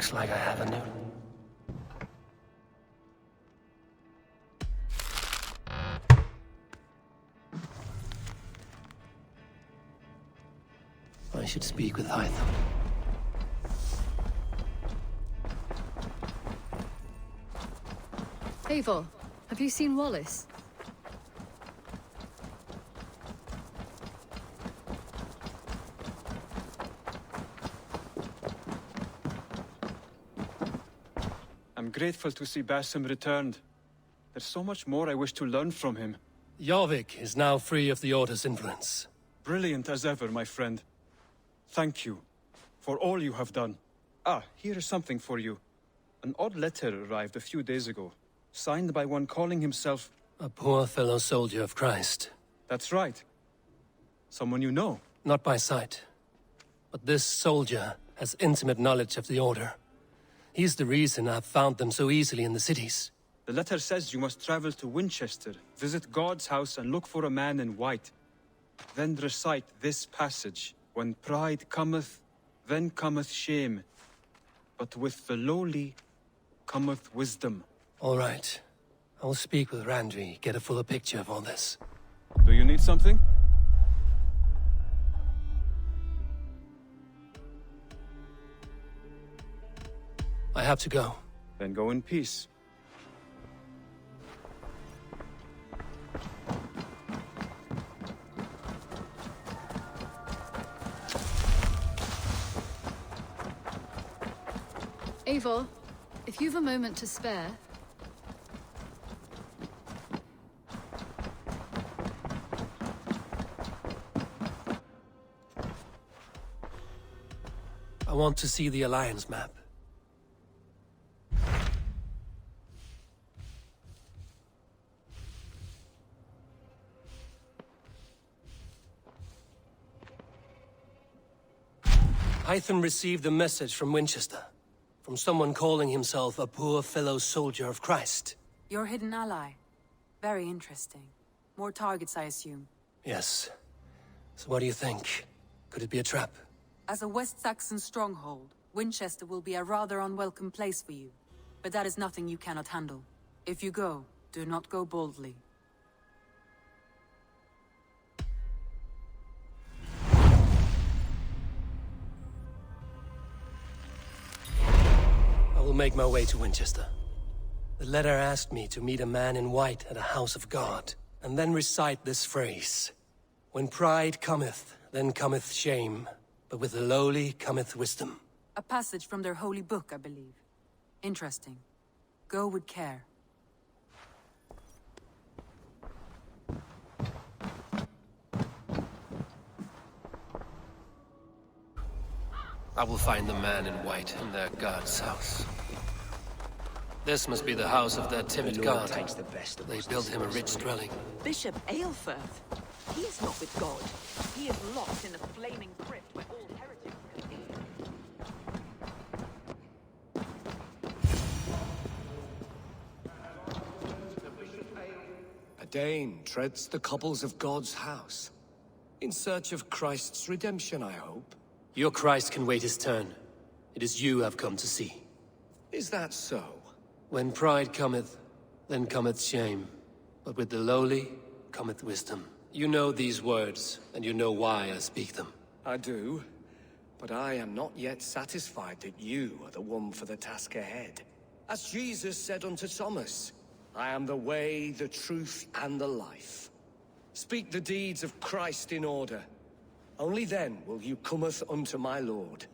Looks like I have a new... I should speak with Eivor. Eivor, have you seen Wallace? I'm grateful to see Basim returned. There's so much more I wish to learn from him. Jorvik is now free of the Order's influence. Brilliant as ever, my friend. Thank you for all you have done. Ah, here is something for you. An odd letter arrived a few days ago, signed by one calling himself... A poor fellow soldier of Christ. That's right. Someone you know. Not by sight. But this soldier has intimate knowledge of the Order. He's the reason I've found them so easily in the cities. The letter says you must travel to Winchester, visit God's house and look for a man in white. Then recite this passage. When pride cometh, then cometh shame. But with the lowly cometh wisdom. All right. I'll speak with Randvi, get a fuller picture of all this. Do you need something? I have to go. Then go in peace. Eivor, if you've a moment to spare... I want to see the Alliance map. Hytham received a message from Winchester. From someone calling himself a poor fellow soldier of Christ. Your hidden ally. Very interesting. More targets, I assume. Yes. So what do you think? Could it be a trap? As a West Saxon stronghold, Winchester will be a rather unwelcome place for you. But that is nothing you cannot handle. If you go, do not go boldly. I will make my way to Winchester. The letter asked me to meet a man in white at a house of God, and then recite this phrase. When pride cometh, then cometh shame, but with the lowly cometh wisdom. A passage from their holy book, I believe. Interesting. Go with care. I will find the man in white in their god's house. This must be the house of their timid god. They built him a rich dwelling. Bishop Aelfirth. He is not with God. He is locked in the flaming crypt where all heretics can be. A Dane treads the cobbles of God's house. In search of Christ's redemption, I hope. Your Christ can wait his turn. It is you I've come to see. Is that so? When pride cometh, then cometh shame. But with the lowly cometh wisdom. You know these words, and you know why I speak them. I do. But I am not yet satisfied that you are the one for the task ahead. As Jesus said unto Thomas, I am the way, the truth, and the life. Speak the deeds of Christ in order. Only then will you cometh unto my Lord.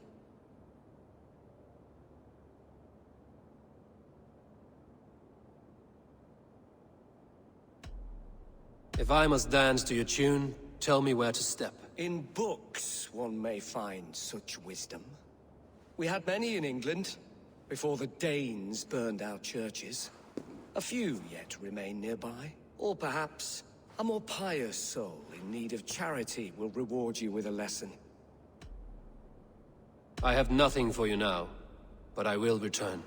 If I must dance to your tune, tell me where to step. In books one may find such wisdom. We had many in England, before the Danes burned our churches. A few yet remain nearby. Or perhaps a more pious soul in need of charity will reward you with a lesson. I have nothing for you now, but I will return.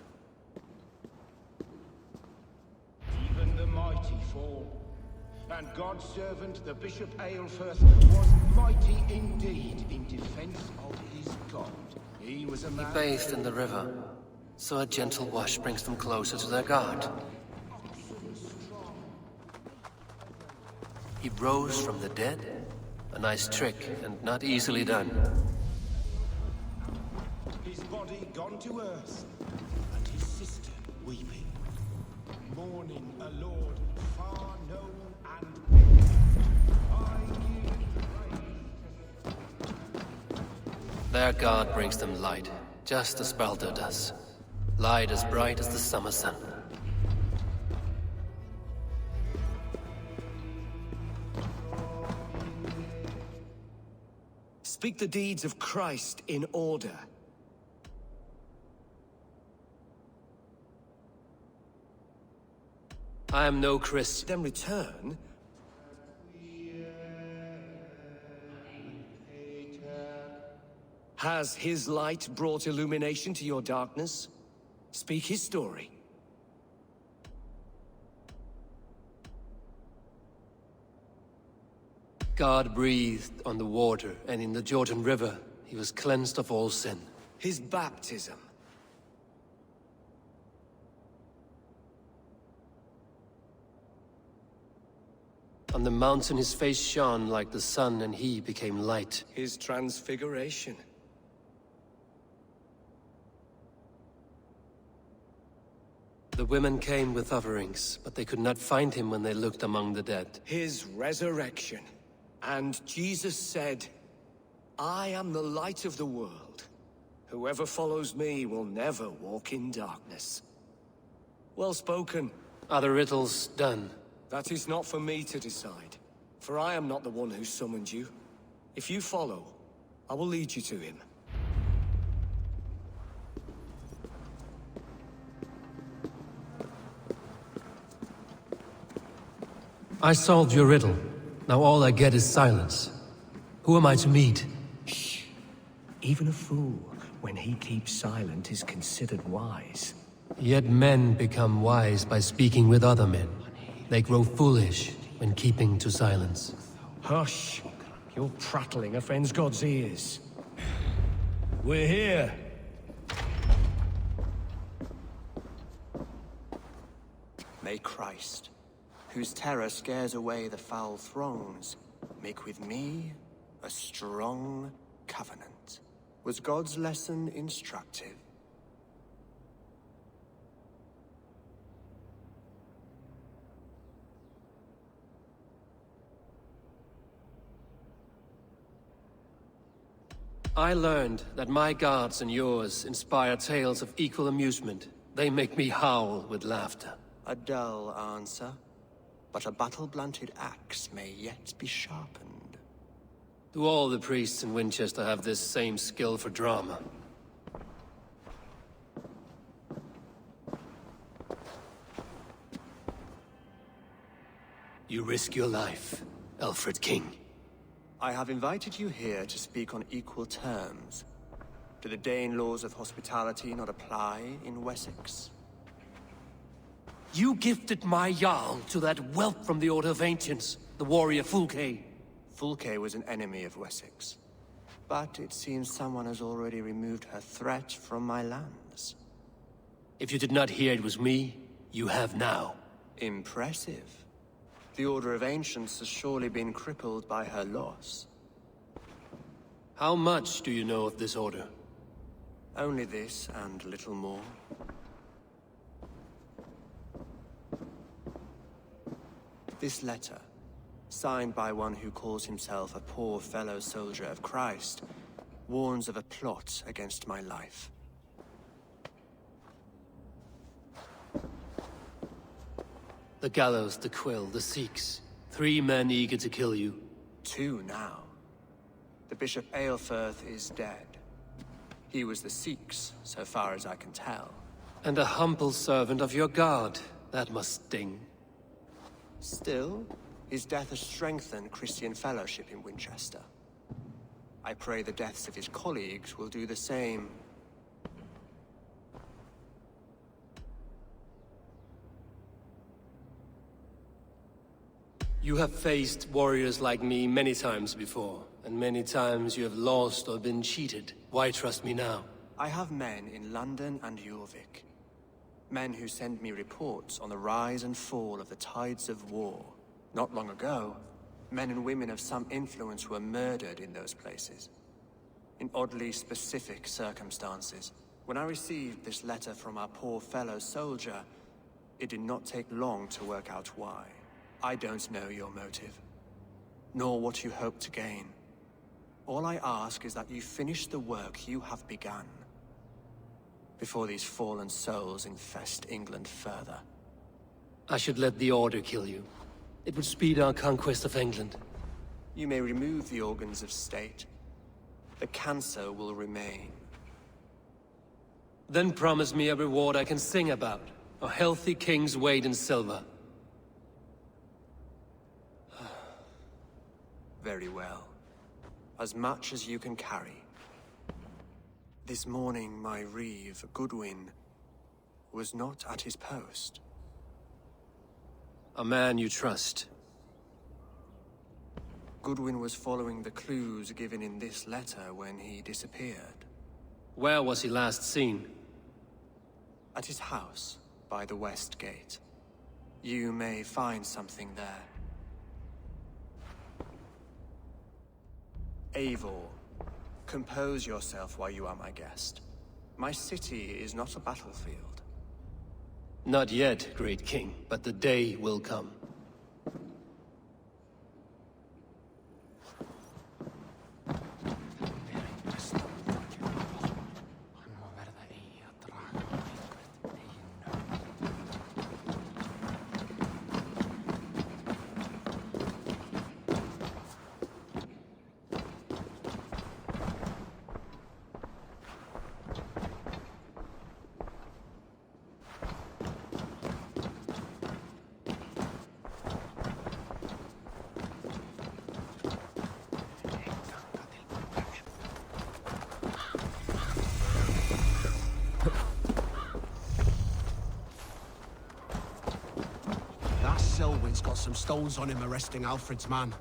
Even the mighty fall. And God's servant, the Bishop Aelfirth, was mighty indeed in defense of his God. He was a man... He bathed in the river, So a gentle wash brings them closer to their god. He rose from the dead? A nice trick, and not easily done. His body gone to earth, and his sister weeping, mourning a lord far known and big. I give praise. Their god brings them light, just as Baldur does. Light as bright as the summer sun. Speak the deeds of Christ in order. I am no Christian. Then return. Has his light brought illumination to your darkness? Speak his story. God breathed on the water, and in the Jordan River, he was cleansed of all sin. His baptism. On the mountain his face shone like the sun, and he became light. His transfiguration. The women came with offerings, but they could not find him when they looked among the dead. His resurrection. And Jesus said, I am the light of the world. Whoever follows me will never walk in darkness. Well spoken. Are the riddles done? That is not for me to decide, for I am not the one who summoned you. If you follow, I will lead you to him. I solved your riddle. Now all I get is silence. Who am I to meet? Shh. Even a fool, when he keeps silent, is considered wise. Yet men become wise by speaking with other men. They grow foolish when keeping to silence. Hush! Your prattling offends God's ears. We're here! May Christ, whose terror scares away the foul throngs, make with me a strong covenant. Was God's lesson instructive? I learned that my gods and yours inspire tales of equal amusement. They make me howl with laughter. A dull answer, but a battle-blunted axe may yet be sharpened. Do all the priests in Winchester have this same skill for drama? You risk your life, Alfred King. I have invited you here to speak on equal terms. Do the Dane laws of hospitality not apply in Wessex? You gifted my Jarl to that whelp from the Order of Ancients, the warrior Fulke. Fulke was an enemy of Wessex. But it seems someone has already removed her threat from my lands. If you did not hear it was me, you have now. Impressive. The Order of Ancients has surely been crippled by her loss. How much do you know of this order? Only this and little more. This letter, signed by one who calls himself a poor fellow soldier of Christ, warns of a plot against my life. The Gallows, the Quill, the Seax. 3 men eager to kill you. 2 now. The Bishop Aelfirth is dead. He was the Seax, so far as I can tell. And a humble servant of your god. That must sting. Still, his death has strengthened Christian fellowship in Winchester. I pray the deaths of his colleagues will do the same. You have faced warriors like me many times before, and many times you have lost or been cheated. Why trust me now? I have men in London and Jorvik. Men who send me reports on the rise and fall of the tides of war. Not long ago, men and women of some influence were murdered in those places. In oddly specific circumstances. When I received this letter from our poor fellow soldier, it did not take long to work out why. I don't know your motive, nor what you hope to gain. All I ask is that you finish the work you have begun, before these fallen souls infest England further. I should let the Order kill you. It would speed our conquest of England. You may remove the organs of state. The cancer will remain. Then promise me a reward I can sing about. A healthy king's weight in silver. Very well. As much as you can carry. This morning, my Reeve, Goodwin, was not at his post. A man you trust. Goodwin was following the clues given in this letter when he disappeared. Where was he last seen? At his house, by the West Gate. You may find something there. Eivor, compose yourself while you are my guest. My city is not a battlefield. Not yet, great king, but the day will come. Selwyn's got some stones on him arresting Alfred's man.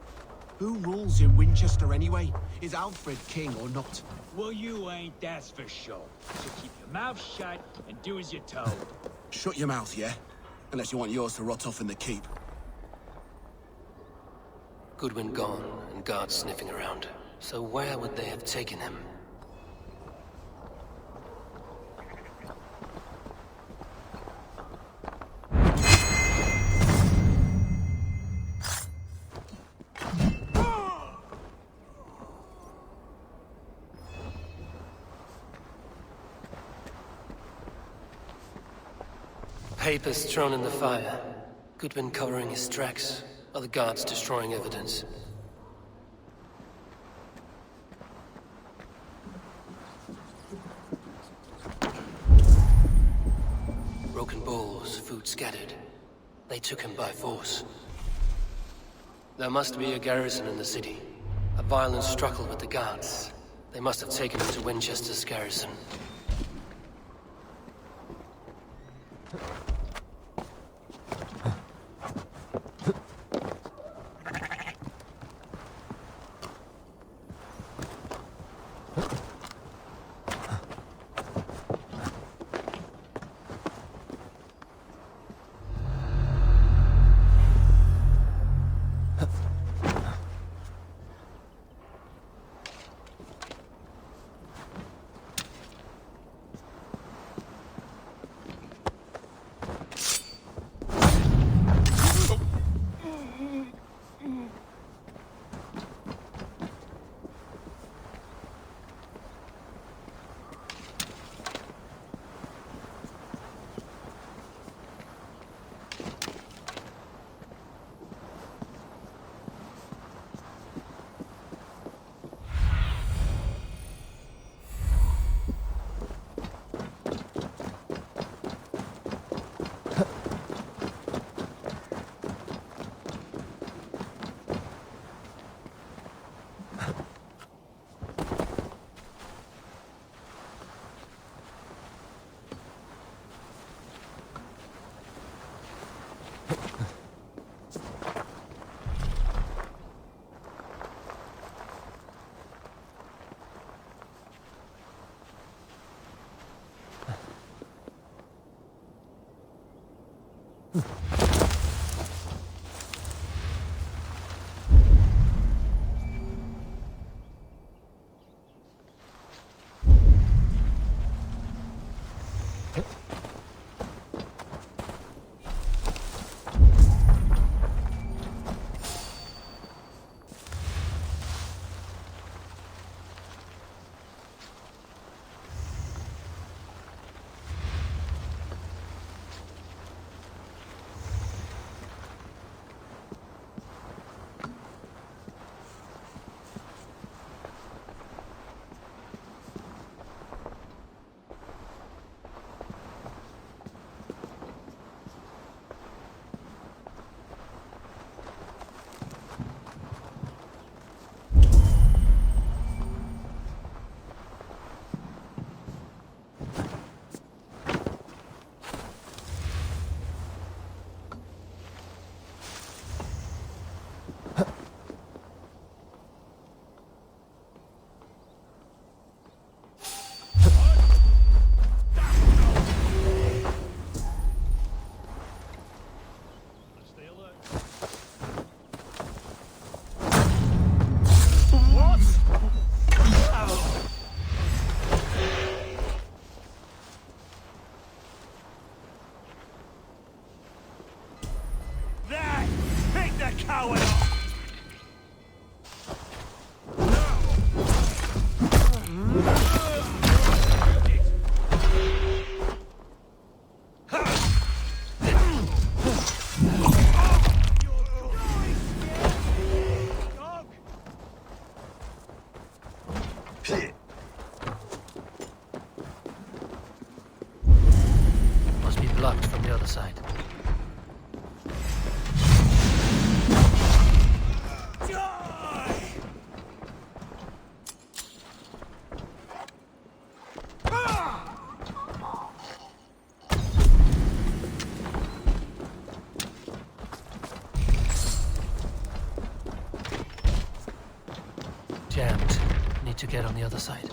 Who rules in Winchester anyway? Is Alfred king or not? Well, you ain't, that's for sure. So keep your mouth shut and do as you're told. Shut your mouth, yeah? Unless you want yours to rot off in the keep. Goodwin gone, and guards sniffing around. So where would they have taken him? Papers thrown in the fire. Goodwin covering his tracks. Other guards destroying evidence. Broken bowls, food scattered. They took him by force. There must be a garrison in the city. A violent struggle with the guards. They must have taken him to Winchester's garrison. Jammed. Need to get on the other side.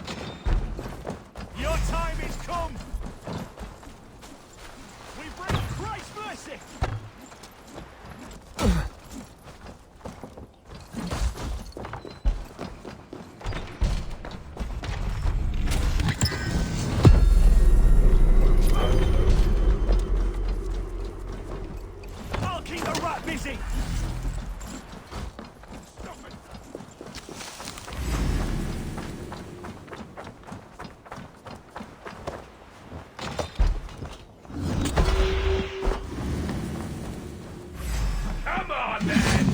Your time is come! We bring Christ's mercy! I'll keep the rat busy! Come on, then!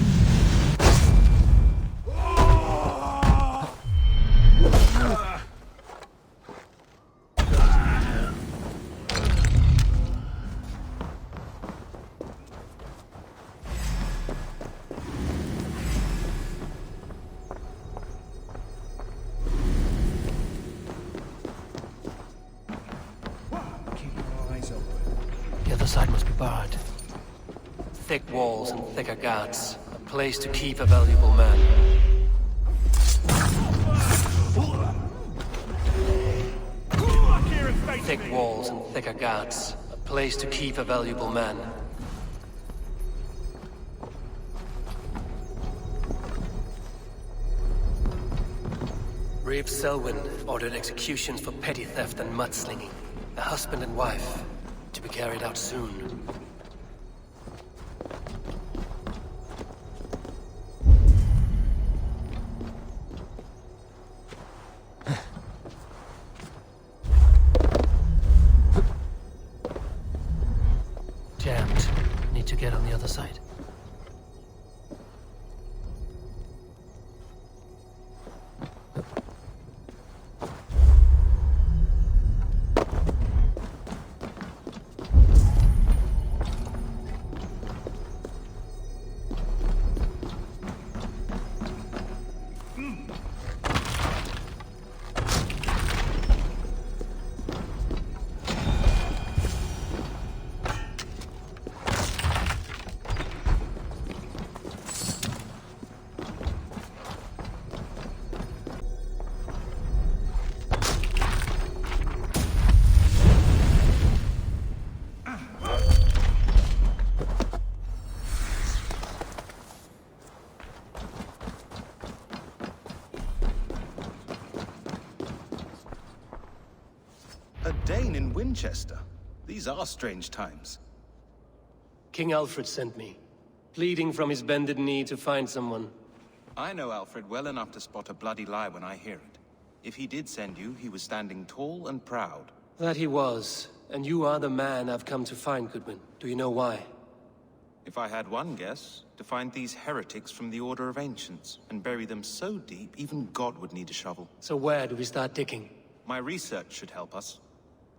Keep your eyes open. The other side must be barred. Thick walls and thicker guards. A place to keep a valuable man. Thick walls and thicker guards. A place to keep a valuable man. Reeve Selwyn ordered executions for petty theft and mudslinging. A husband and wife, to be carried out soon. Jammed. Need to get on the other side. A Dane in Winchester? These are strange times. King Alfred sent me, pleading from his bended knee to find someone. I know Alfred well enough to spot a bloody lie when I hear it. If he did send you, he was standing tall and proud. That he was, and you are the man I've come to find, Goodwin. Do you know why? If I had one guess, to find these heretics from the Order of Ancients, and bury them so deep, even God would need a shovel. So where do we start digging? My research should help us.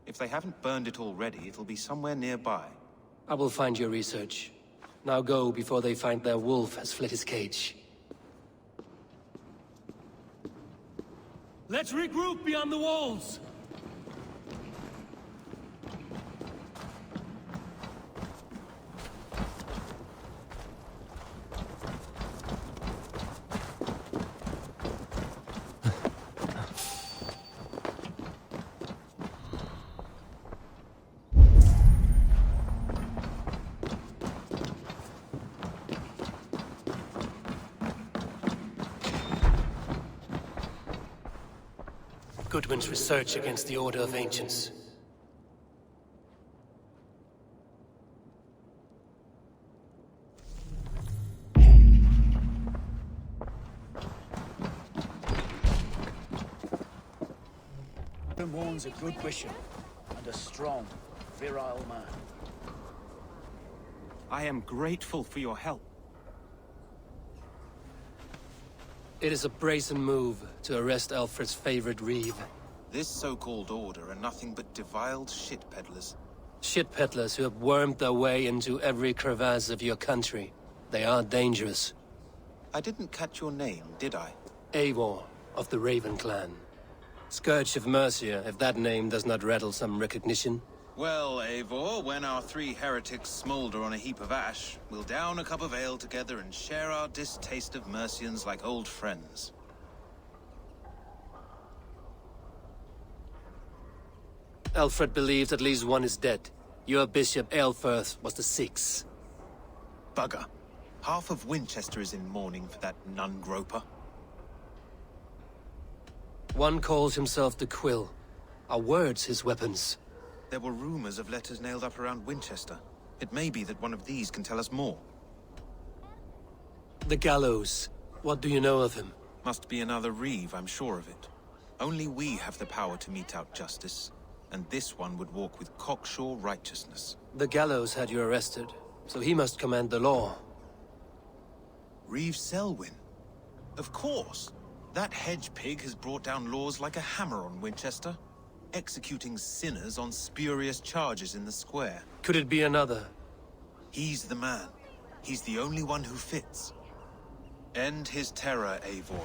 If they haven't burned it already, it'll be somewhere nearby. I will find your research. Now go before they find their wolf has fled his cage. Let's regroup beyond the walls! Goodwin's research against the Order of Ancients. Warren's a good bishop, and a strong, virile man. I am grateful for your help. It is a brazen move to arrest Alfred's favorite Reeve. This so-called order are nothing but deviled shit peddlers. Shit peddlers who have wormed their way into every crevasse of your country. They are dangerous. I didn't catch your name, did I? Eivor, of the Raven clan. Scourge of Mercia, if that name does not rattle some recognition. Well, Eivor, when our three heretics smolder on a heap of ash, we'll down a cup of ale together and share our distaste of Mercians like old friends. Alfred believed at least one is dead. Your bishop, Aelfirth, was the sixth. Bugger. Half of Winchester is in mourning for that nun-groper. One calls himself the Quill. Are words his weapons? There were rumors of letters nailed up around Winchester. It may be that one of these can tell us more. The Gallows. What do you know of him? Must be another Reeve, I'm sure of it. Only we have the power to mete out justice, and this one would walk with cocksure righteousness. The Gallows had you arrested, so he must command the law. Reeve Selwyn? Of course! That hedge pig has brought down laws like a hammer on Winchester, executing sinners on spurious charges in the square. Could it be another? He's the man. He's the only one who fits. End his terror, Eivor.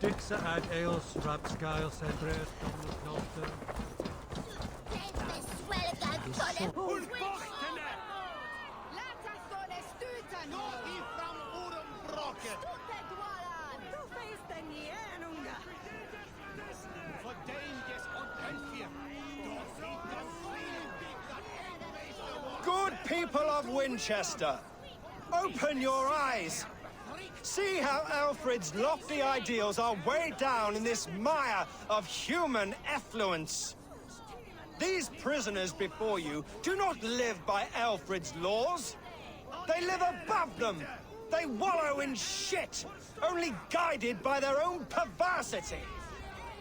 Dixa ad eos rapsgail sedres dominus noster. Good people of Winchester, open your eyes. See how Alfred's lofty ideals are weighed down in this mire of human effluence. These prisoners before you do not live by Alfred's laws. They live above them. They wallow in shit, only guided by their own perversity.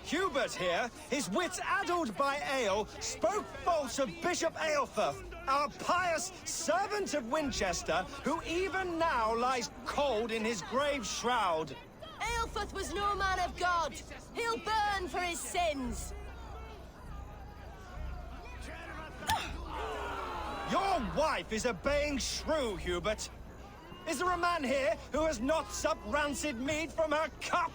Hubert here, his wits addled by ale, spoke false of Bishop Aelfir, our pious servant of Winchester, who even now lies cold in his grave shroud. Aelfir was no man of God. He'll burn for his sins. Your wife is a baying shrew, Hubert. Is there a man here who has not supped rancid mead from her cup?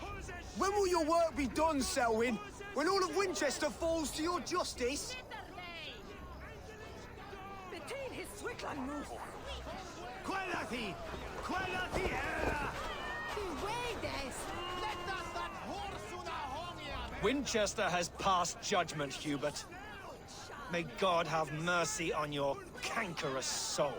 When will your work be done, Selwyn? When all of Winchester falls to your justice? Winchester has passed judgment, Hubert. May God have mercy on your cankerous soul.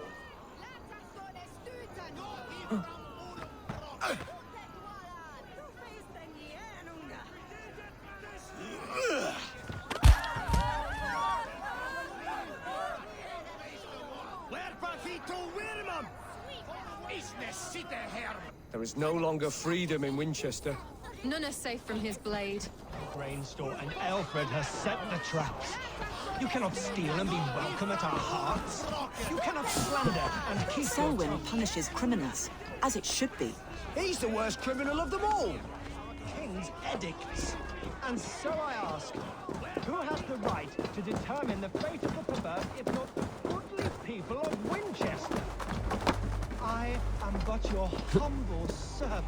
There is no longer freedom in Winchester. None are safe from his blade. Grainstore and Alfred has set the traps. You cannot steal and be welcome at our hearts. You cannot slander and keep Selwyn punishes criminals, as it should be. He's the worst criminal of them all. King's edicts. And so I ask, who has the right to determine the fate of the perverse if not the goodly people of Winchester? I am but your humble servant.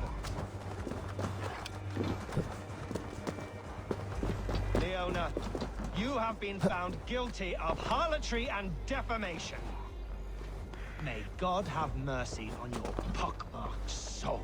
Leona, you have been found guilty of harlotry and defamation. May God have mercy on your pockmarked soul.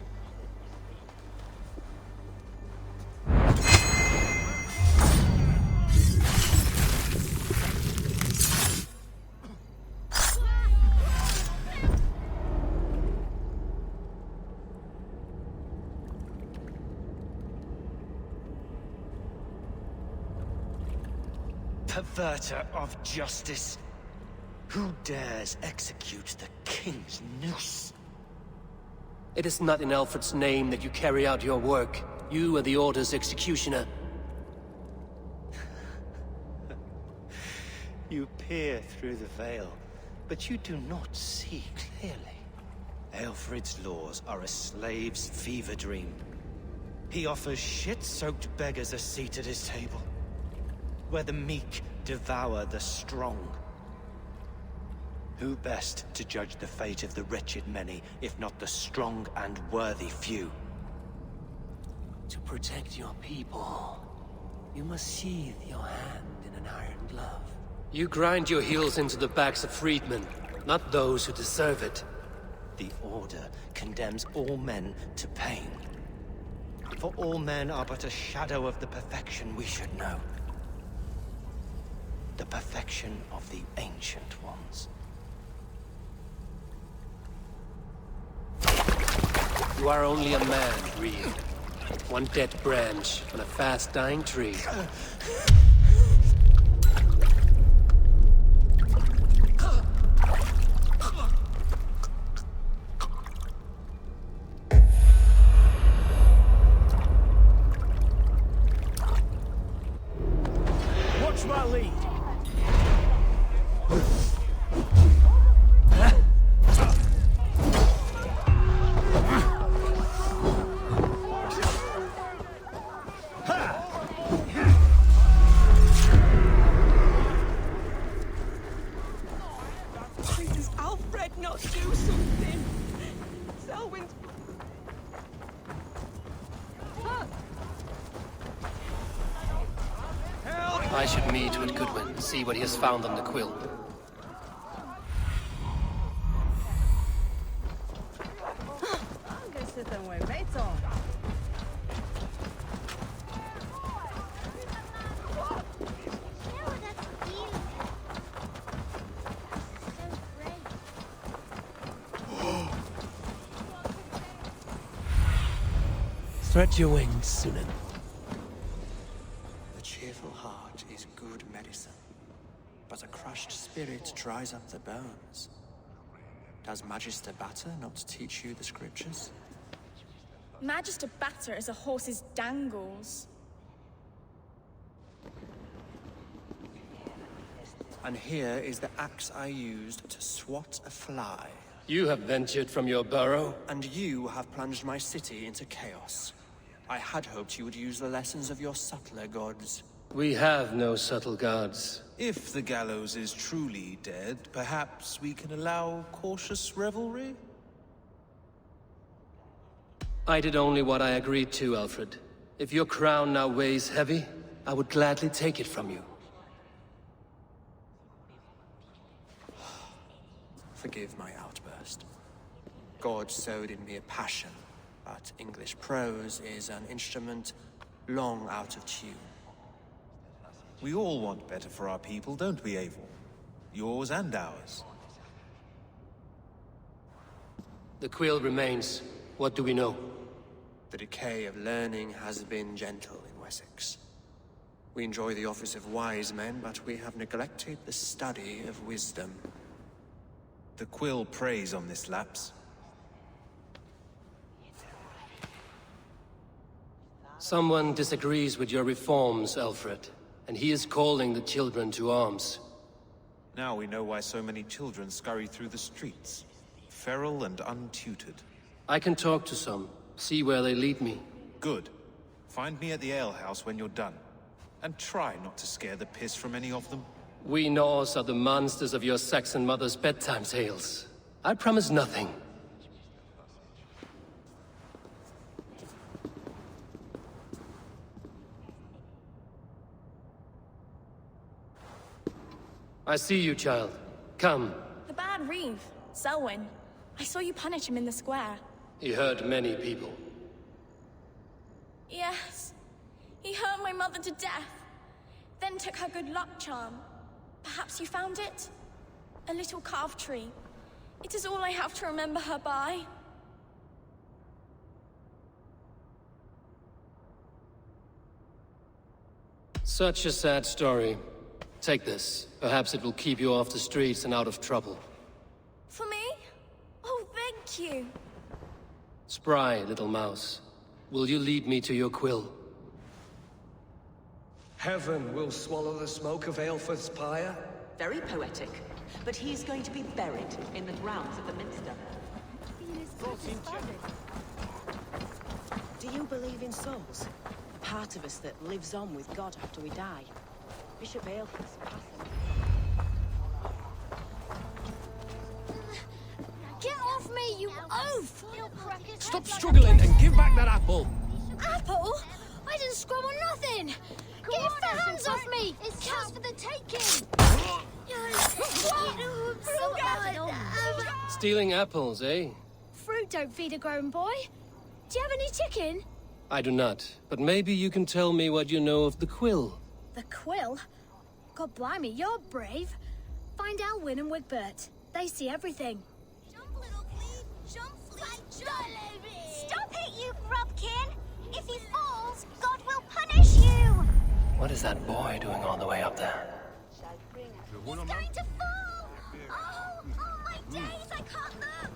Perverter of justice. Who dares execute the king's noose? It is not in Alfred's name that you carry out your work. You are the Order's executioner. You peer through the veil, but you do not see clearly. Alfred's laws are a slave's fever dream. He offers shit-soaked beggars a seat at his table, where the meek devour the strong. Who best to judge the fate of the wretched many, if not the strong and worthy few? To protect your people, you must sheathe your hand in an iron glove. You grind your heels into the backs of freedmen, not those who deserve it. The Order condemns all men to pain. For all men are but a shadow of the perfection we should know. The perfection of the Ancient Ones. You are only a man, Reeve. One dead branch on a fast-dying tree. Watch my lead! Does Alfred not do something? Selwyn's... I should meet with Goodwin, see what he has found on the quill. Stretch your wings, Sunan. The cheerful heart is good medicine, but a crushed spirit dries up the bones. Does Magister Batlle not teach you the scriptures? Magister Batlle is a horse's dangles. And here is the axe I used to swat a fly. You have ventured from your burrow? And you have plunged my city into chaos. I had hoped you would use the lessons of your subtler gods. We have no subtle gods. If the Gallows is truly dead, perhaps we can allow cautious revelry? I did only what I agreed to, Alfred. If your crown now weighs heavy, I would gladly take it from you. Forgive my outburst. God sowed in me a passion, but English prose is an instrument long out of tune. We all want better for our people, don't we, Eivor? Yours and ours. The quill remains. What do we know? The decay of learning has been gentle in Wessex. We enjoy the office of wise men, but we have neglected the study of wisdom. The quill preys on this lapse. Someone disagrees with your reforms, Alfred, and he is calling the children to arms. Now we know why so many children scurry through the streets, feral and untutored. I can talk to some, see where they lead me. Good. Find me at the alehouse when you're done. And try not to scare the piss from any of them. We Norse are the monsters of your Saxon mother's bedtime tales. I promise nothing. I see you, child. Come. The bad Reeve, Selwyn. I saw you punish him in the square. He hurt many people. Yes. He hurt my mother to death. Then took her good luck charm. Perhaps you found it? A little carved tree. It is all I have to remember her by. Such a sad story. Take this. Perhaps it will keep you off the streets and out of trouble. For me? Oh, thank you. Spry, little mouse. Will you lead me to your quill? Heaven will swallow the smoke of Aelfred's pyre. Very poetic. But he's going to be buried in the grounds of the minster. Do you believe in souls? The part of us that lives on with God after we die? Bishop Aelfred's passing. Get off me, you oaf! Stop struggling and give back that apple! Apple? I didn't scrub on nothing! Get your hands off me! It's yours for the taking! Stealing apples, eh? Fruit don't feed a grown boy. Do you have any chicken? I do not, but maybe you can tell me what you know of the quill. The quill? God blimey, you're brave. Find Alwyn and Wigbert. They see everything. Jump, little flea! Jump, flea! Jump! Stop it, you grubkin! If he falls, God will punish you! What is that boy doing all the way up there? He's going to fall! Oh, my days, I can't look!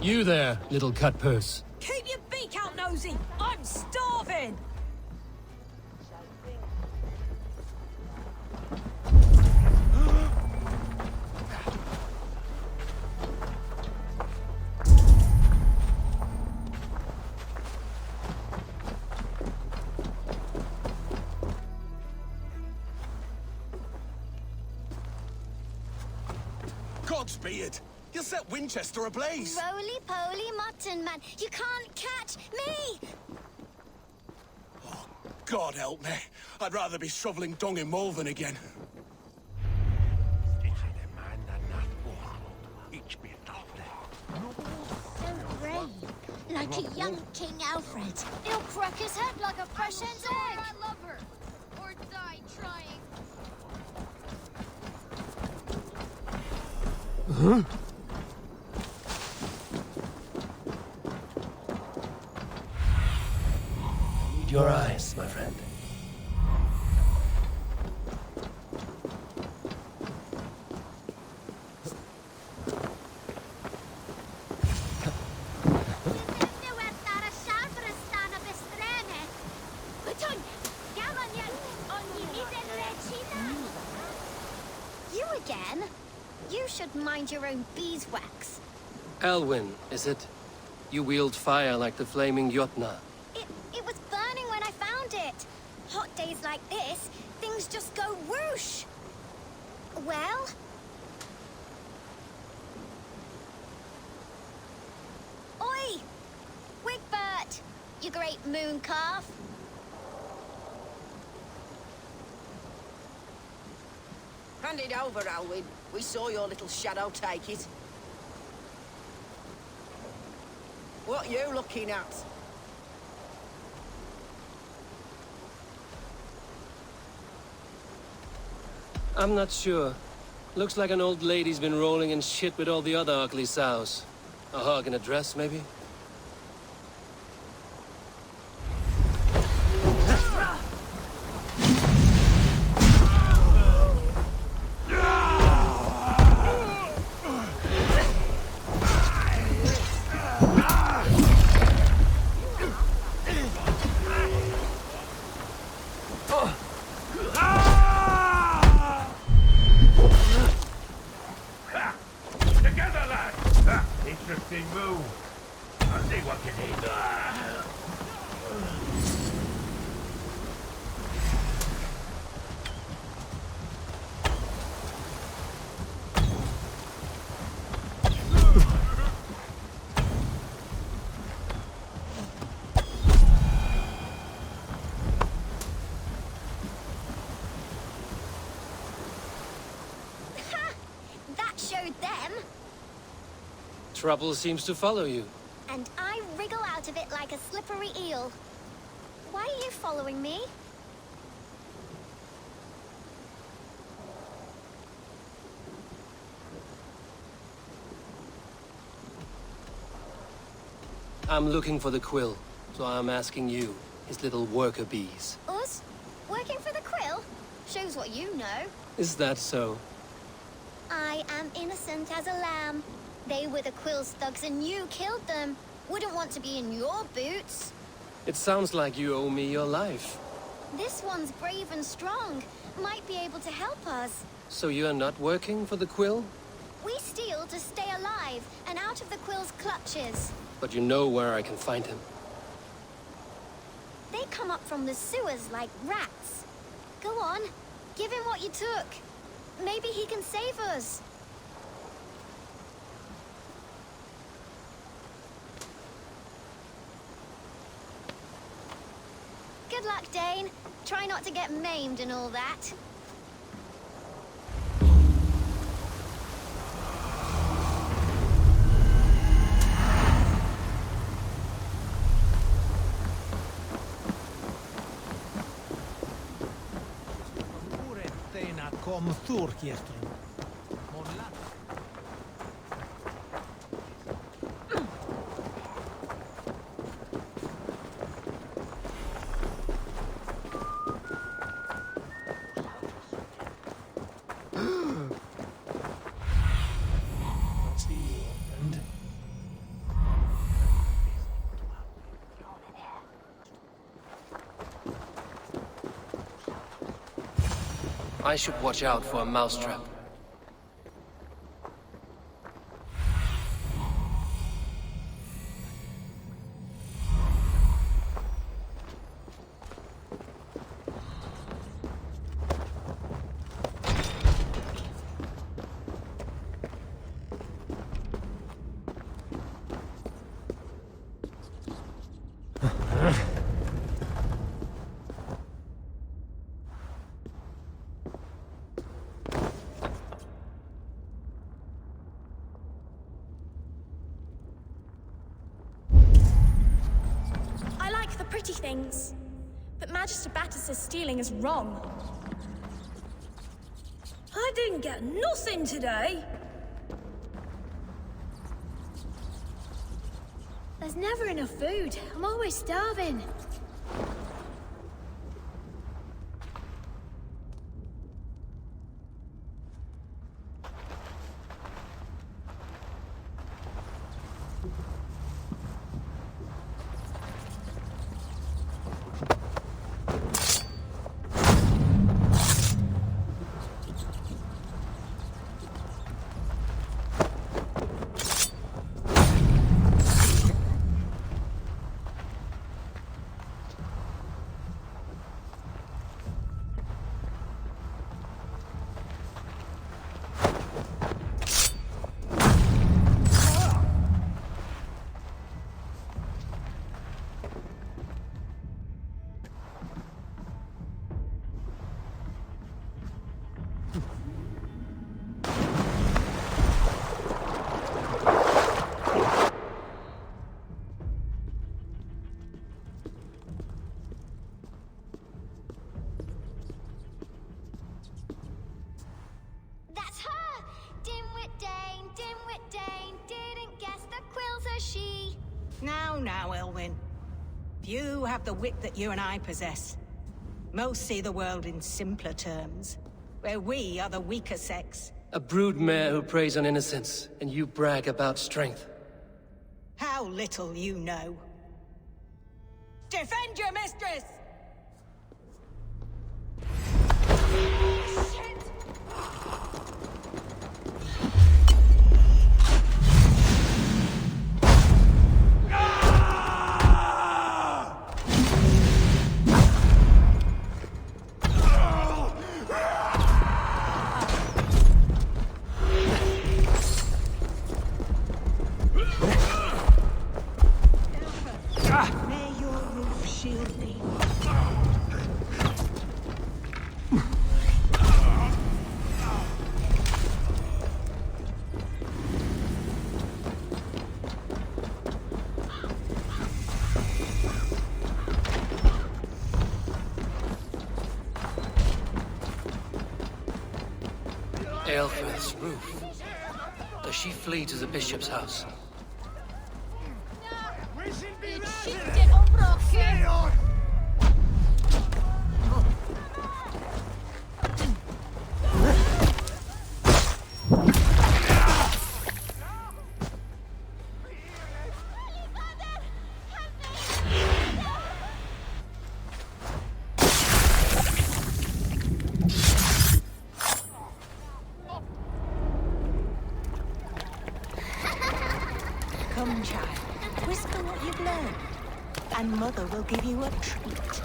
You there, little cut purse. Keep your beak out, nosy! I'm starving! Gods be it! You'll set Winchester ablaze! Roly-poly mutton man, you can't catch me! God help me. I'd rather be shoveling dung in Malvern again. So brave, like a young King Alfred. He'll crack his head like a fresh hen's egg. I love her, or die trying. Huh? I need your eyes, my friend. You again? You should mind your own beeswax. Elwyn, is it? You wield fire like the flaming Jotnar. It was burning when I found it. Hot days like this, things just go whoosh. Well? Oi! Wigbert! You great moon calf. Hand it over, Alwyn. We saw your little shadow take it. What you looking at? I'm not sure. Looks like an old lady's been rolling in shit with all the other ugly sows. A hog and a dress, maybe? Trouble seems to follow you. And I wriggle out of it like a slippery eel. Why are you following me? I'm looking for the quill, so I'm asking you, his little worker bees. Us? Working for the quill? Shows what you know. Is that so? I am innocent as a lamb. They were the Quill's thugs and you killed them. Wouldn't want to be in your boots. It sounds like you owe me your life. This one's brave and strong. Might be able to help us. So you're not working for the Quill? We steal to stay alive and out of the Quill's clutches. But you know where I can find him. They come up from the sewers like rats. Go on, give him what you took. Maybe he can save us. Good luck, Dane. Try not to get maimed and all that. I should watch out for a mousetrap. pretty things. But Magister Batlle says stealing is wrong. I didn't get nothing today. There's never enough food. I'm always starving. Now, Elwyn. Few have the wit that you and I possess. Most see the world in simpler terms, where we are the weaker sex. A broodmare who preys on innocence, and you brag about strength. How little you know. Defend your mistress! Aelfred's roof. Does she flee to the bishop's house? Come, child. Whisper what you've learned, and Mother will give you a treat.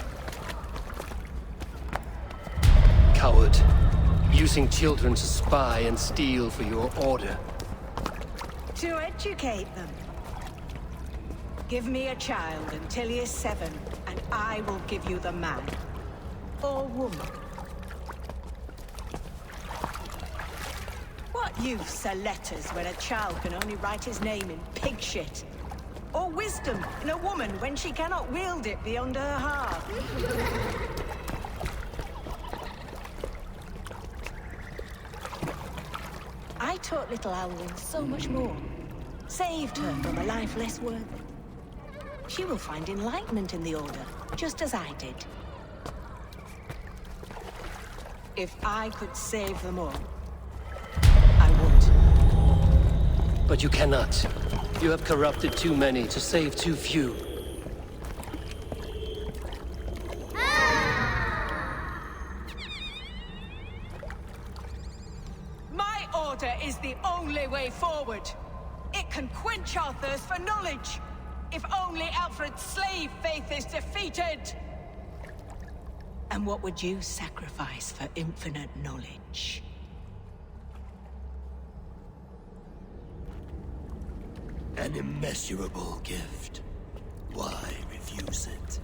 Coward. Using children to spy and steal for your order. To educate them. Give me a child until he is 7, and I will give you the man. Or woman. What use are letters when a child can only write his name in pig shit? Or wisdom in a woman when she cannot wield it beyond her heart? I taught little Alwyn so much more. Saved her from a life less worthy. She will find enlightenment in the Order, just as I did. If I could save them all, I would. But you cannot. You have corrupted too many to save too few. My order is the only way forward. It can quench our thirst for knowledge. If only Alfred's slave faith is defeated. And what would you sacrifice for infinite knowledge? An immeasurable gift. Why refuse it?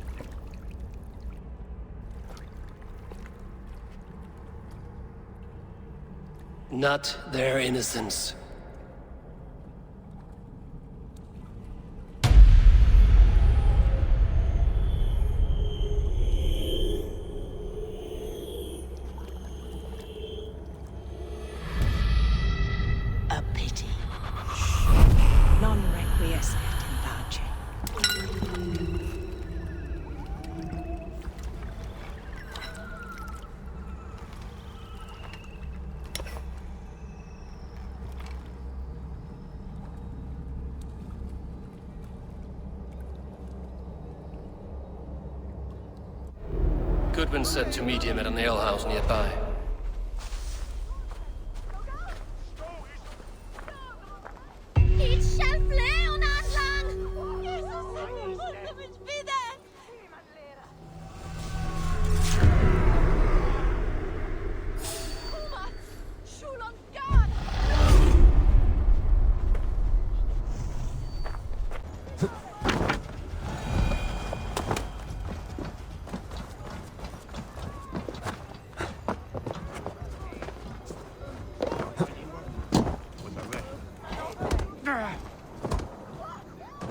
Not their innocence. Goodwin said to meet him at an alehouse nearby. It's Champlain on Atlan!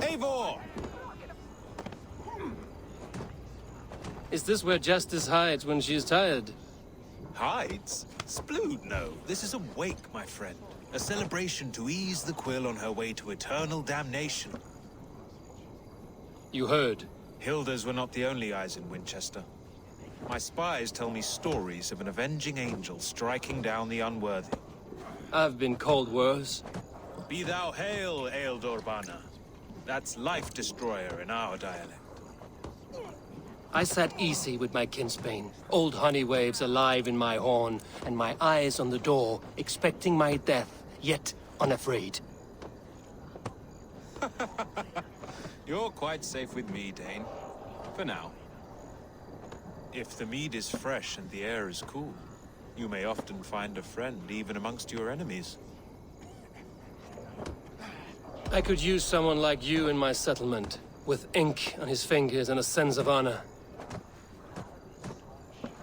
Eivor! Is this where Justice hides when she is tired? Hides? Splood, no. This is a wake, my friend. A celebration to ease the Quill on her way to eternal damnation. You heard. Hilda's were not the only eyes in Winchester. My spies tell me stories of an avenging angel striking down the unworthy. I've been called worse. Be thou hail, Eildorbana. That's Life Destroyer in our dialect. I sat easy with my kinsbane, old honey waves alive in my horn, and my eyes on the door, expecting my death, yet unafraid. You're quite safe with me, Dane. For now. If the mead is fresh and the air is cool, you may often find a friend even amongst your enemies. I could use someone like you in my settlement, with ink on his fingers and a sense of honor.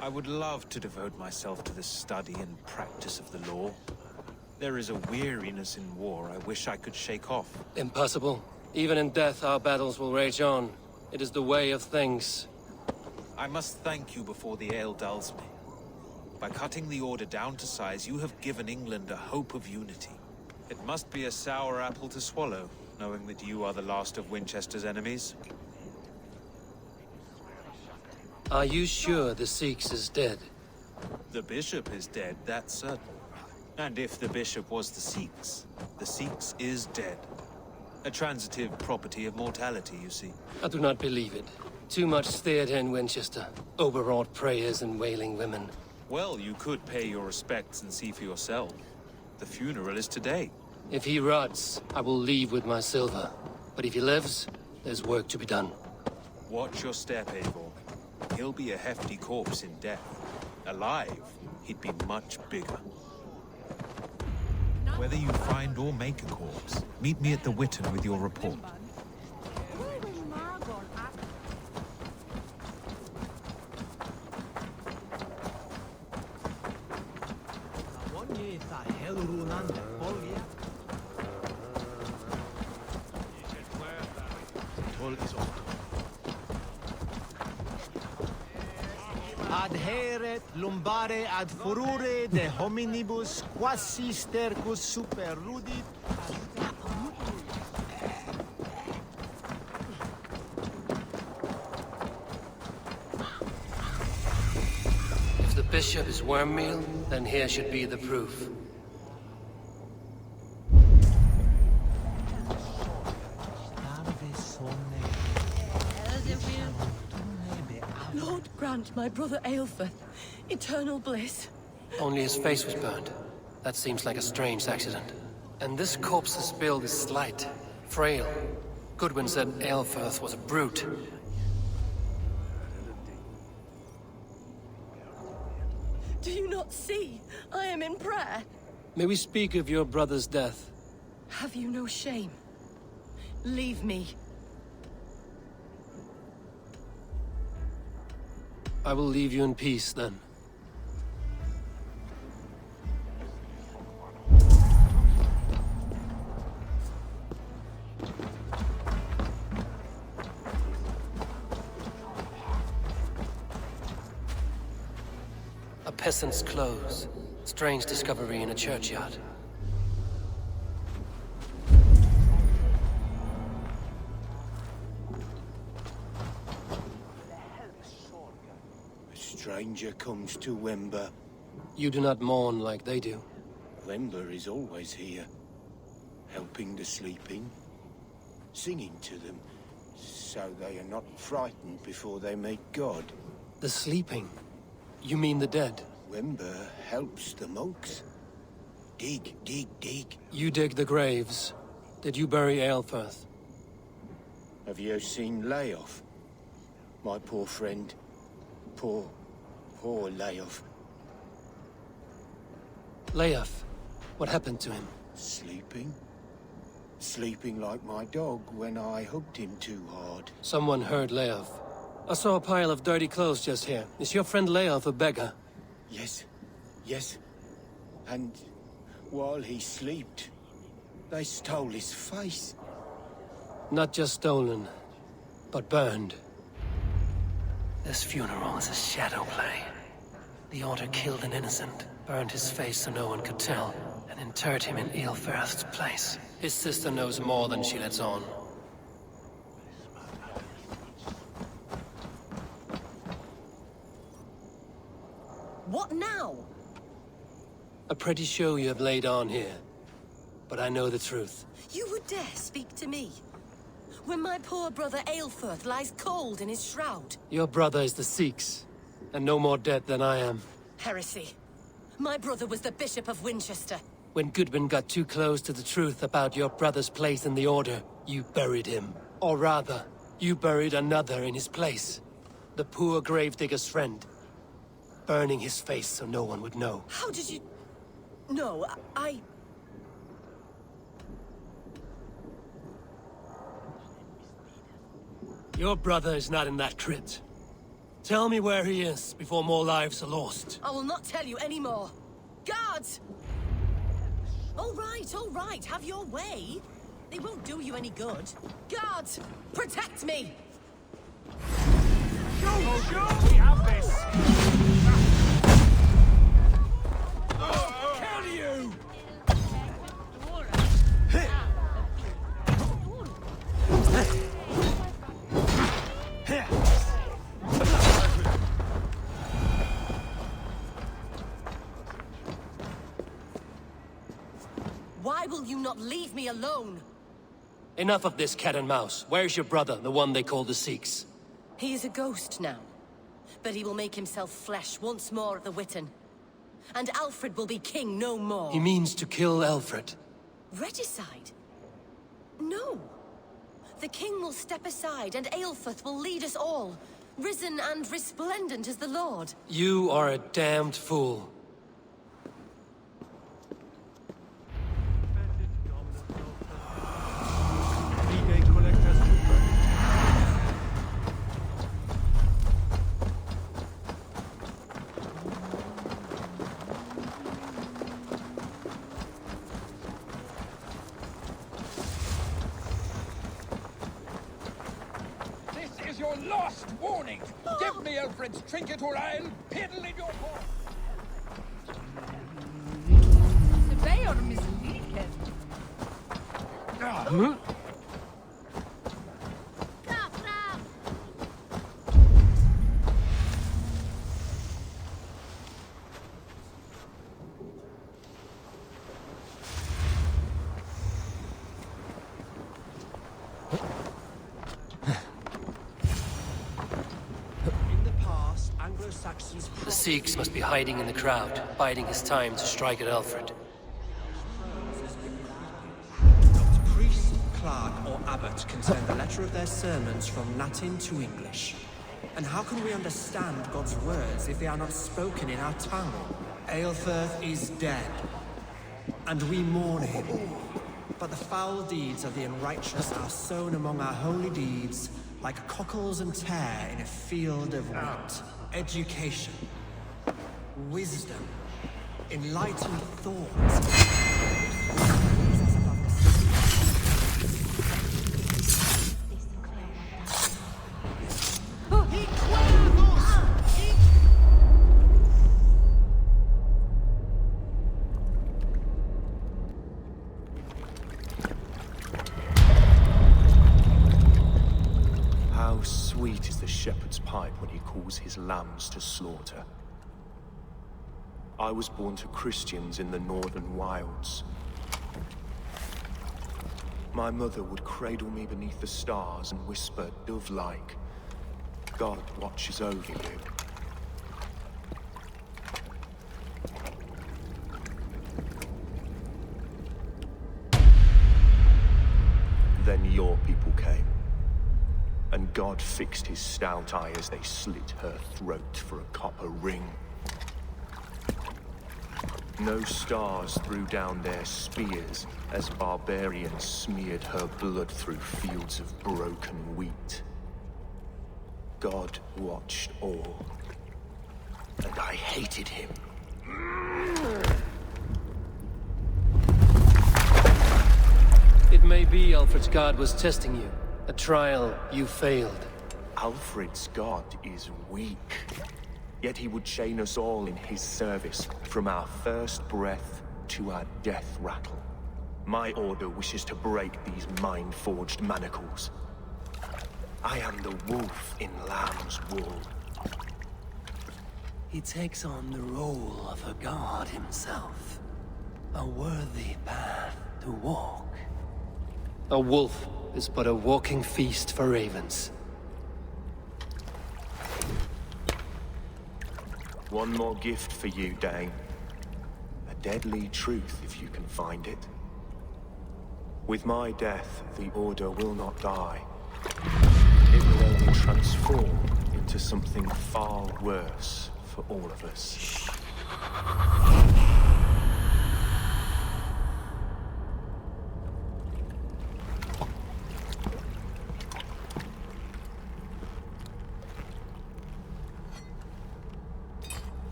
I would love to devote myself to the study and practice of the law. There is a weariness in war I wish I could shake off. Impossible. Even in death, our battles will rage on. It is the way of things. I must thank you before the ale dulls me. By cutting the Order down to size, you have given England a hope of unity. It must be a sour apple to swallow, knowing that you are the last of Winchester's enemies. Are you sure the Seax is dead? The bishop is dead, that's certain. And if the bishop was the Seax is dead. A transitive property of mortality, you see. I do not believe it. Too much theater in Winchester. Overwrought prayers and wailing women. Well, you could pay your respects and see for yourself. The funeral is today. If he rots, I will leave with my silver. But if he lives, there's work to be done. Watch your step, Eivor. He'll be a hefty corpse in death. Alive, he'd be much bigger. Whether you find or make a corpse, meet me at the Witten with your report. Adheret lumbare ad furore de hominibus quasi stercus super rudit. If the bishop is worm meal, then here should be the proof. Lord grant my brother Aelfir eternal bliss. Only his face was burned. That seems like a strange accident. And this corpse's build is slight, frail. Goodwin said Aelfir was a brute. Do you not see? I am in prayer. May we speak of your brother's death? Have you no shame? Leave me. I will leave you in peace, then. A peasant's clothes. Strange discovery in a churchyard. Stranger comes to Wember. You do not mourn like they do. Wember is always here, helping the sleeping, singing to them, so they are not frightened before they meet God. The sleeping? You mean the dead? Wember helps the monks. Dig, dig, dig. You dig the graves. Did you bury Aelfirth? Have you seen Layoff? My poor friend. Poor Layoff. Layoff? What happened to him? Sleeping? Sleeping like my dog when I hugged him too hard. Someone heard Layoff. I saw a pile of dirty clothes just here. Is your friend Layoff a beggar? Yes. Yes. And while he slept, they stole his face. Not just stolen, but burned. This funeral is a shadow play. The Order killed an innocent, burned his face so no one could tell, and interred him in Aelfirth's place. His sister knows more than she lets on. What now? A pretty show you have laid on here. But I know the truth. You would dare speak to me? When my poor brother Aelfirth lies cold in his shroud. Your brother is the Seax, and no more dead than I am. Heresy. My brother was the Bishop of Winchester. When Goodwin got too close to the truth about your brother's place in the Order, you buried him. Or rather, you buried another in his place. The poor gravedigger's friend. Burning his face so no one would know. How did you... No, I... Your brother is not in that crypt. Tell me where he is before more lives are lost. I will not tell you anymore. Guards! All right, have your way. They won't do you any good. Guards, protect me! Go, we have this! Kill you! Why will you not leave me alone? Enough of this cat and mouse. Where's your brother, the one they call the Seax? He is a ghost now, but he will make himself flesh once more at the Witten. And Alfred will be king no more. He means to kill Alfred. Regicide? No. The king will step aside and Aelfirth will lead us all, risen and resplendent as the Lord. You are a damned fool. Your last warning! Give me Alfred's trinket or I'll piddle in your paw! Surveyor misleading. The Seax must be hiding in the crowd, biding his time to strike at Alfred. Not priest, clerk, or abbot can send a letter of their sermons from Latin to English. And how can we understand God's words if they are not spoken in our tongue? Aelfirth is dead, and we mourn him. But the foul deeds of the unrighteous are sown among our holy deeds, like cockles and tare in a field of wheat. Education, wisdom, enlightened thoughts. How sweet is the shepherd's pipe when he calls his lambs to slaughter. I was born to Christians in the northern wilds. My mother would cradle me beneath the stars and whisper, dove-like, God watches over you. God fixed his stout eye as they slit her throat for a copper ring. No stars threw down their spears as barbarians smeared her blood through fields of broken wheat. God watched all, and I hated him. It may be Alfred's god was testing you. A trial you failed. Alfred's god is weak. Yet he would chain us all in his service, from our first breath to our death rattle. My order wishes to break these mind-forged manacles. I am the wolf in lamb's wool. He takes on the role of a god himself. A worthy path to walk. A wolf is but a walking feast for ravens. One more gift for you, Dane. A deadly truth, if you can find it. With my death, the Order will not die. It will only transform into something far worse for all of us.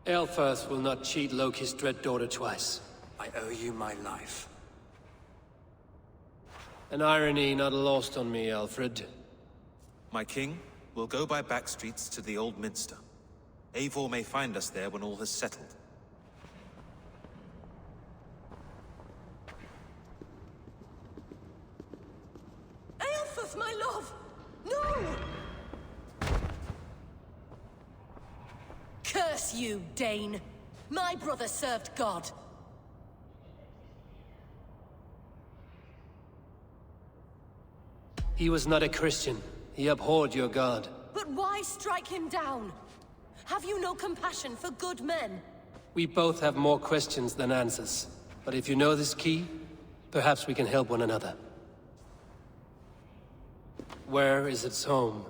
Aelfirth will not cheat Loki's dread daughter twice. I owe you my life. An irony not lost on me, Alfred. My king, we'll go by back streets to the Old Minster. Eivor may find us there when all has settled. Aelfirth, my love! No! Curse you, Dane! My brother served God. He was not a Christian. He abhorred your god. But why strike him down? Have you no compassion for good men? We both have more questions than answers. But if you know this key, perhaps we can help one another. Where is its home?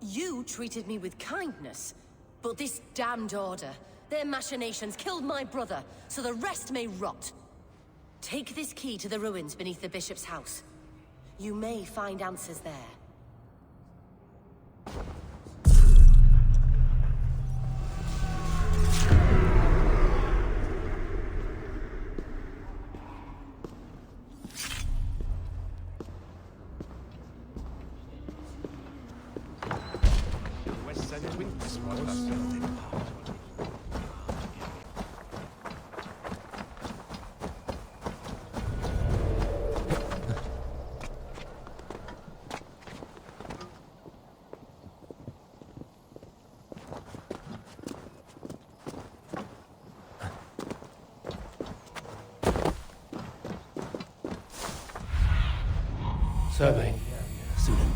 You treated me with kindness. But this damned order, their machinations killed my brother, so the rest may rot. Take this key to the ruins beneath the bishop's house. You may find answers there. Survey. Sunan.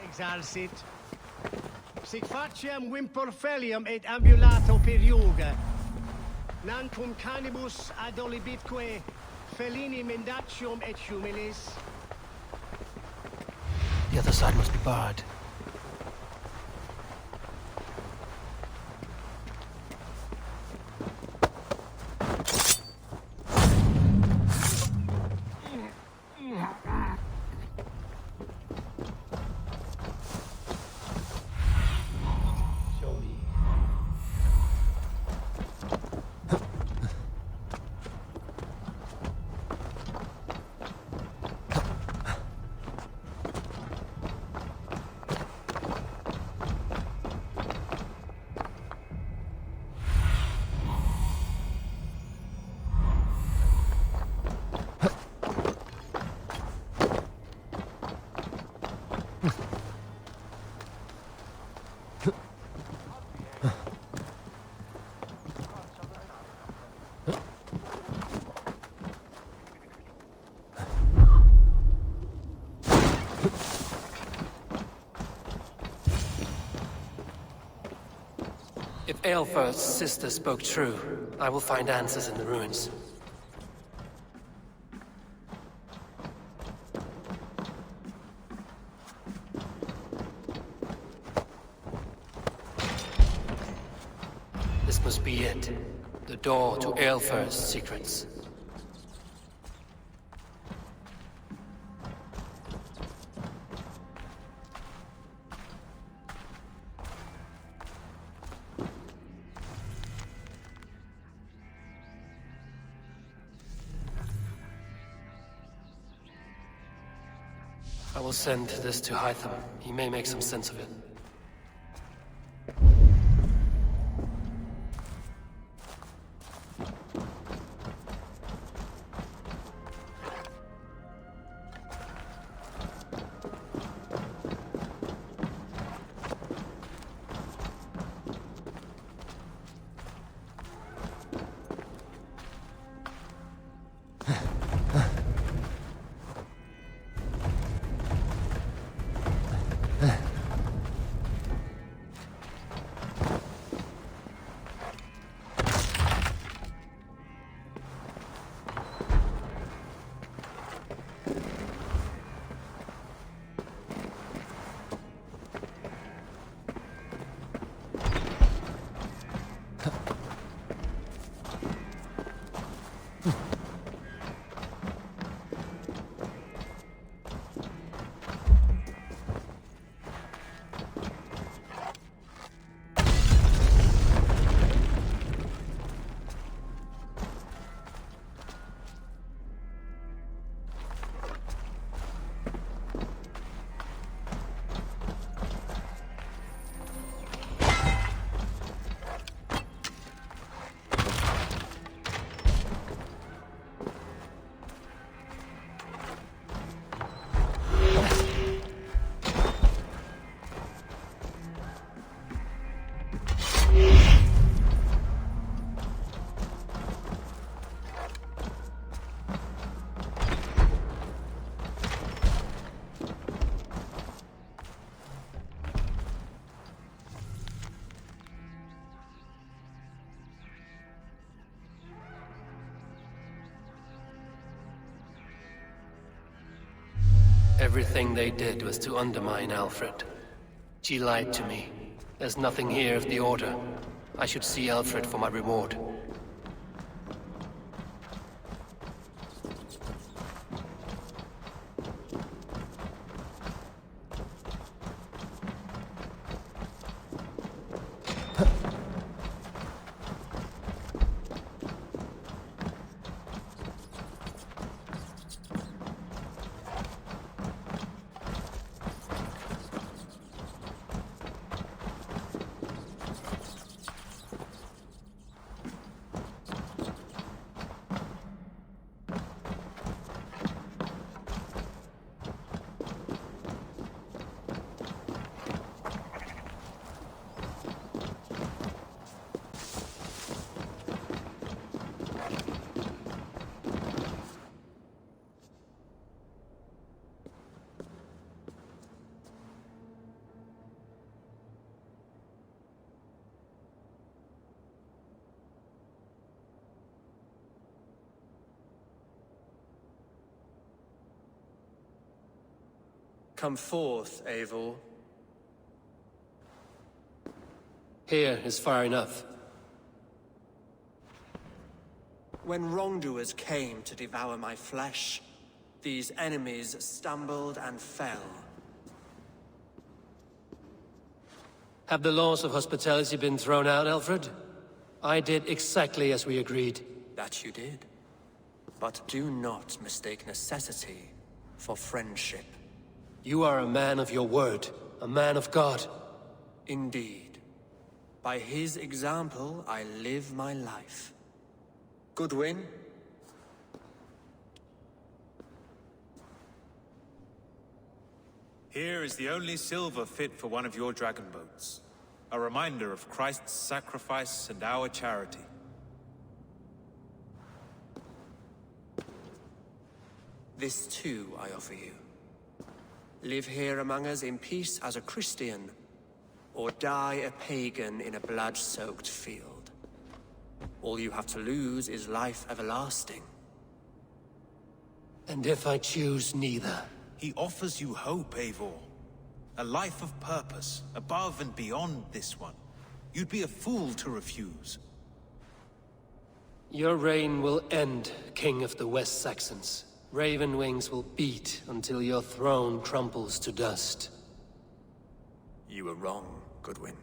Exalsit. Sic faciem wimporfelium et ambulato per iuga. Nantum canibus adolibitque felini mendacium et humilis. The other side must be barred. If Eilfir's sister spoke true, I will find answers in the ruins. This must be it. The door to Eilfir's secrets. I will send this to Hytham. He may make some sense of it. Everything they did was to undermine Alfred. She lied to me. There's nothing here of the Order. I should see Alfred for my reward. Come forth, Eivor. Here is far enough. When wrongdoers came to devour my flesh, these enemies stumbled and fell. Have the laws of hospitality been thrown out, Alfred? I did exactly as we agreed. That you did. But do not mistake necessity for friendship. You are a man of your word, a man of God. Indeed. By his example, I live my life. Goodwin? Here is the only silver fit for one of your dragon boats. A reminder of Christ's sacrifice and our charity. This too I offer you. Live here among us in peace as a Christian, or die a pagan in a blood-soaked field. All you have to lose is life everlasting. And if I choose neither? He offers you hope, Eivor. A life of purpose, above and beyond this one. You'd be a fool to refuse. Your reign will end, King of the West Saxons. Raven wings will beat until your throne crumples to dust. You were wrong, Goodwin.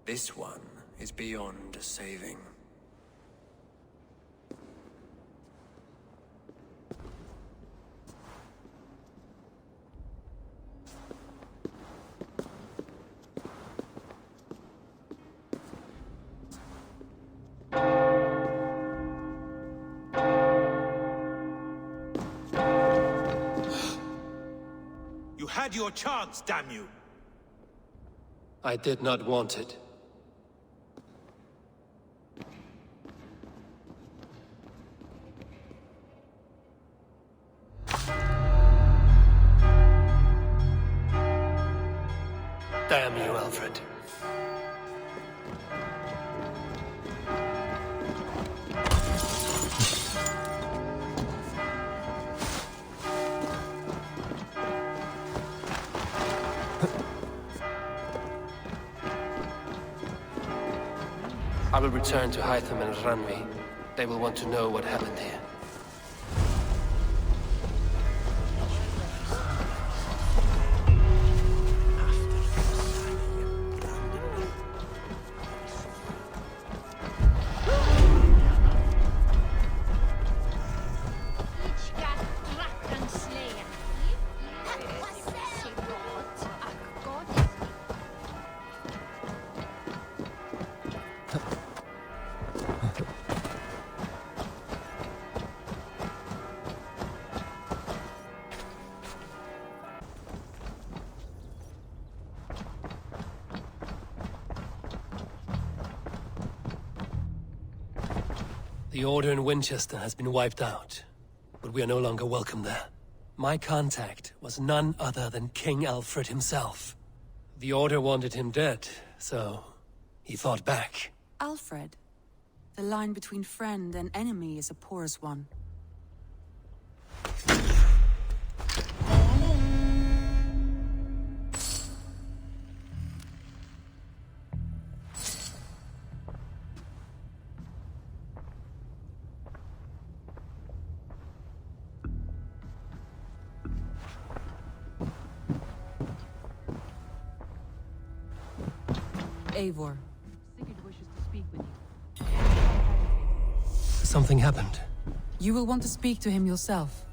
This one is beyond saving. You had your chance, damn you! I did not want it. Damn you, Alfred. I will return to Hytham and Ranvi. They will want to know what happened here. The Order in Winchester has been wiped out, but we are no longer welcome there. My contact was none other than King Alfred himself. The Order wanted him dead, so he fought back. Alfred, the line between friend and enemy is a porous one. Eivor. Sigurd wishes to speak with you. Something happened. You will want to speak to him yourself.